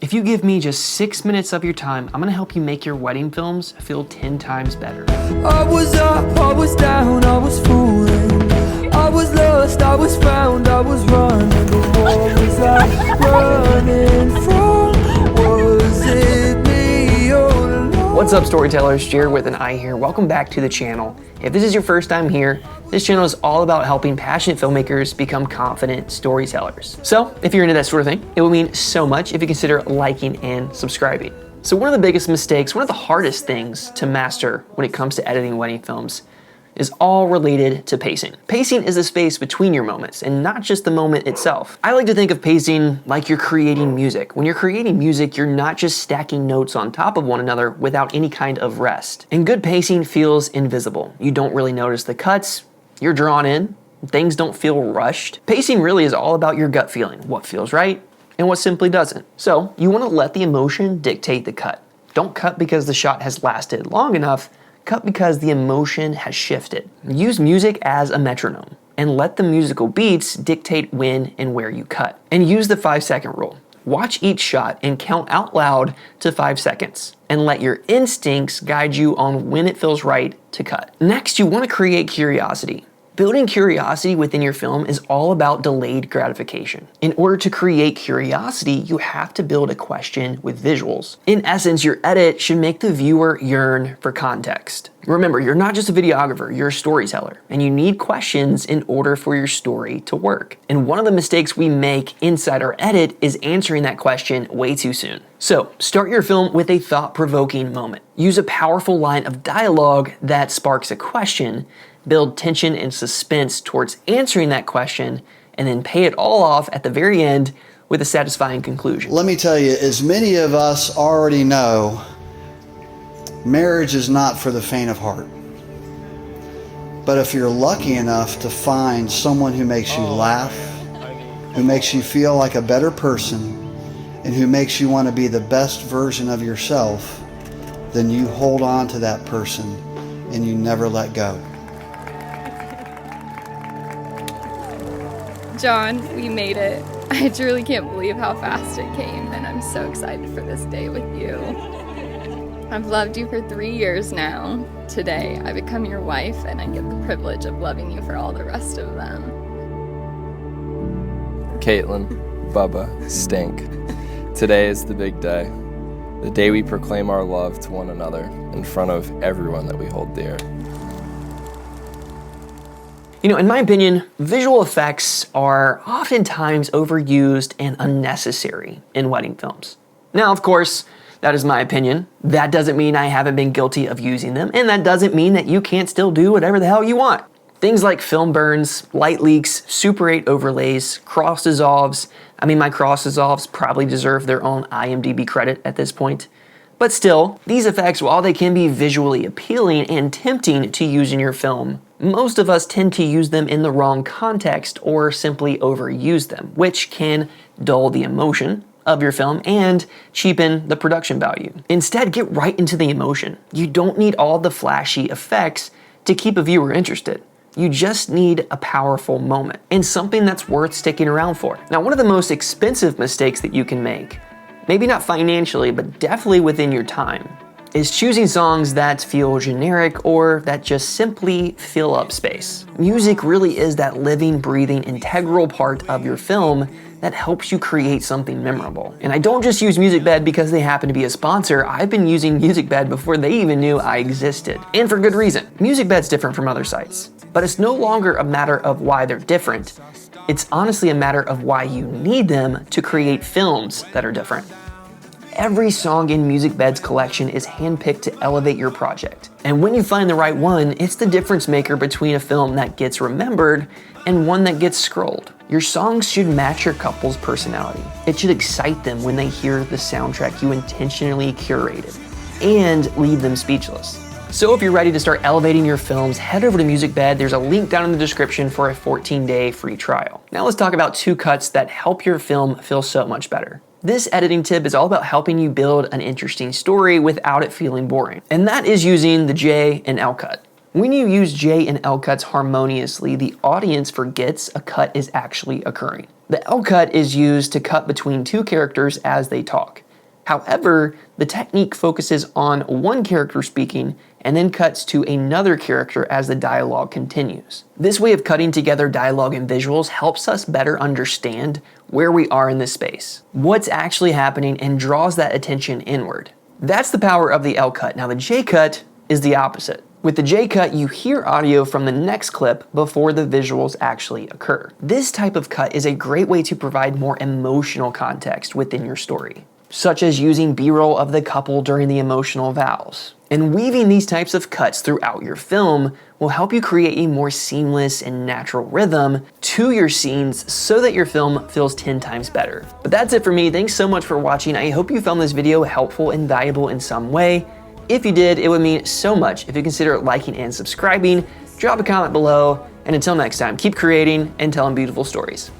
If you give me just 6 minutes of your time, I'm gonna help you make your wedding films feel 10 times better. I was up, I was down, I was fooling. I was lost, I was found, I was running. But what was I running from? Was it me all along? What's up, storytellers? Jared with an I here. Welcome back to the channel. If this is your first time here, this channel is all about helping passionate filmmakers become confident storytellers. So if you're into that sort of thing, it would mean so much if you consider liking and subscribing. So one of the biggest mistakes, one of the hardest things to master when it comes to editing wedding films is all related to pacing. Pacing is the space between your moments and not just the moment itself. I like to think of pacing like you're creating music. When you're creating music, you're not just stacking notes on top of one another without any kind of rest. And good pacing feels invisible. You don't really notice the cuts, you're drawn in, things don't feel rushed. Pacing really is all about your gut feeling, what feels right and what simply doesn't. So you wanna let the emotion dictate the cut. Don't cut because the shot has lasted long enough, cut because the emotion has shifted. Use music as a metronome and let the musical beats dictate when and where you cut. And use the 5-second rule. Watch each shot and count out loud to 5 seconds and let your instincts guide you on when it feels right to cut. Next, you want to create curiosity. Building curiosity within your film is all about delayed gratification. In order to create curiosity, you have to build a question with visuals. In essence, your edit should make the viewer yearn for context. Remember, you're not just a videographer, you're a storyteller, and you need questions in order for your story to work. And one of the mistakes we make inside our edit is answering that question way too soon. So, start your film with a thought-provoking moment. Use a powerful line of dialogue that sparks a question, build tension and suspense towards answering that question, and then pay it all off at the very end with a satisfying conclusion. Let me tell you, as many of us already know, marriage is not for the faint of heart. But if you're lucky enough to find someone who makes you laugh, who makes you feel like a better person, and who makes you want to be the best version of yourself, then you hold on to that person and you never let go. John, we made it. I truly can't believe how fast it came, and I'm so excited for this day with you. I've loved you for 3 years now. Today, I become your wife, and I get the privilege of loving you for all the rest of them. Caitlin, Bubba, Stink. Today is the big day. The day we proclaim our love to one another in front of everyone that we hold dear. You know, in my opinion, visual effects are oftentimes overused and unnecessary in wedding films. Now, of course, that is my opinion. That doesn't mean I haven't been guilty of using them, and that doesn't mean that you can't still do whatever the hell you want. Things like film burns, light leaks, Super 8 overlays, cross dissolves. I mean, my cross dissolves probably deserve their own IMDb credit at this point. But still, these effects, while they can be visually appealing and tempting to use in your film, most of us tend to use them in the wrong context or simply overuse them, which can dull the emotion of your film and cheapen the production value. Instead, get right into the emotion. You don't need all the flashy effects to keep a viewer interested. You just need a powerful moment and something that's worth sticking around for. Now, one of the most expensive mistakes that you can make, maybe not financially, but definitely within your time, is choosing songs that feel generic or that just simply fill up space. Music really is that living, breathing, integral part of your film that helps you create something memorable. And I don't just use Musicbed because they happen to be a sponsor. I've been using Musicbed before they even knew I existed. And for good reason. Musicbed's different from other sites. But it's no longer a matter of why they're different. It's honestly a matter of why you need them to create films that are different. Every song in Musicbed's collection is handpicked to elevate your project. And when you find the right one, it's the difference maker between a film that gets remembered and one that gets scrolled. Your songs should match your couple's personality. It should excite them when they hear the soundtrack you intentionally curated and leave them speechless. So if you're ready to start elevating your films, head over to Musicbed. There's a link down in the description for a 14-day free trial. Now let's talk about 2 cuts that help your film feel so much better. This editing tip is all about helping you build an interesting story without it feeling boring. And that is using the J and L cut. When you use J and L cuts harmoniously, the audience forgets a cut is actually occurring. The L cut is used to cut between 2 characters as they talk. However, the technique focuses on one character speaking and then cuts to another character as the dialogue continues. This way of cutting together dialogue and visuals helps us better understand where we are in this space, what's actually happening, and draws that attention inward. That's the power of the L cut. Now the J cut is the opposite. With the J cut, you hear audio from the next clip before the visuals actually occur. This type of cut is a great way to provide more emotional context within your story, such as using B-roll of the couple during the emotional vows. And weaving these types of cuts throughout your film will help you create a more seamless and natural rhythm to your scenes so that your film feels 10 times better. But that's it for me. Thanks so much for watching. I hope you found this video helpful and valuable in some way. If you did, it would mean so much if you consider liking and subscribing. Drop a comment below, and until next time, keep creating and telling beautiful stories.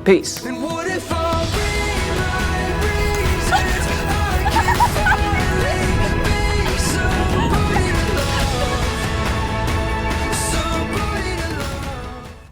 Peace. And what if